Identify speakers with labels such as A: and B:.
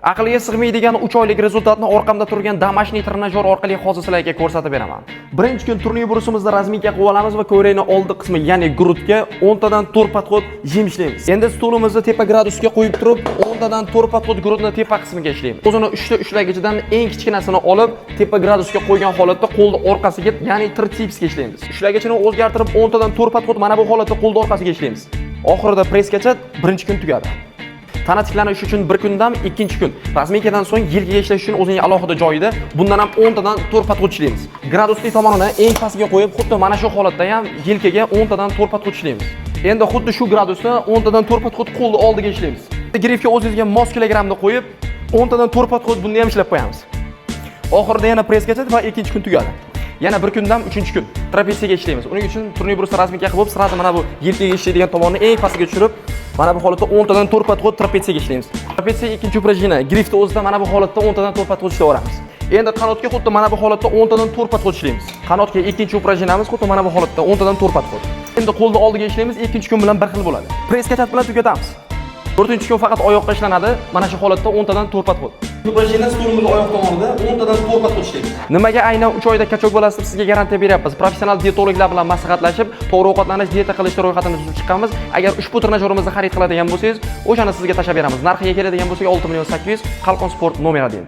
A: Aqlga sig'maydigan 3 oylik rezultatni orqamda turgan damashniy trenajyor orqali hozir sizlarga ko'rsatib beraman. Birinchi kun turniy burusimizda razminka qilib olamiz va ko'rakni oldi qismi, ya'ni grudga 10 tadan 4 podxod jim ishlaymiz. Endi stulimizni tepa gradusga qo'yib turib, 10 tadan 4 podxod grudni tepa qismiga ishlaymiz. O'zini 3 ta ushlagichidan eng kichkinasini olib, tepa gradusga qo'ygan holatda qo'lni orqasiga, ya'ni tritsepsga ishlaymiz. Ushlagichini o'zgartirib 10 tadan 4 podxod mana bu holatda qo'lni orqasiga ishlaymiz. Oxirida pressgacha birinchi kun tugadi. Tana tiklanish uchun bir kundan ikkinchi kun. Razminkadan so'ng yelkaga ishlash uchun o'zining alohida joyida bundan ham 10 tadan 4 podxod ishlaymiz. Gradusli tomonini eng pastga qo'yib, xuddi mana shu holatda ham yelkaga 10 tadan 4 podxod ishlaymiz. Endi xuddi shu gradusda 10 tadan 4 podxod qo'lni oldiga ishlaymiz. Grifga o'zingizga mos kilogramni qo'yib, 10 tadan 4 podxod bunda ham ishlab qo'yamiz. Oxirida yana pressgacha va ikkinchi kun tugadi. Yana bir kundan 3-kun trapetsiyaga ishlaymiz. Uning uchun turniy burusida razminka qilib, sirasi mana bu yelkaga ishlaydigan tomonni eng pastga tushirib, mana bu holatda 10 tadan 4 podxod trapetsiyaga ishlaymiz. Trapetsiya ikkinchi upражнение. Grifda o'zida mana bu holatda 10 tadan 4 podxod ishlayveramiz. Endi qanotga xuddi mana bu holatda 10 tadan 4 podxod ishlaymiz. Qanotga ikkinchi upражнениemiz xuddi mana bu holatda 10 tadan 4 podxod. Endi qo'lni oldiga ishlaymiz, ikkinchi kun bilan bir xil bo'ladi. Press-katat bilan tugatamiz. 4-kun faqat oyoqqa ishlanadi, mana shu holatda 10 tadan 4 podxod. Upражнение stulimiz oyoq tomonida 10 tadan 4 podxod ishlaymiz. Nimaga aynan 3 oyda kachok bo'lasiz deb sizga garantiya beryapmiz. Professional dietologlar bilan maslahatlashib, to'g'ri ovqatlanish, dieta qilishni ro'yxatini tuzib chiqqanmiz. Agar ushbu trenajyorimizni xarid qiladigan bo'lsangiz, o'shani sizga tashlab beramiz. Narxiga keladigan bo'lsak 6 million 800, Qalqon Sport nomer 1.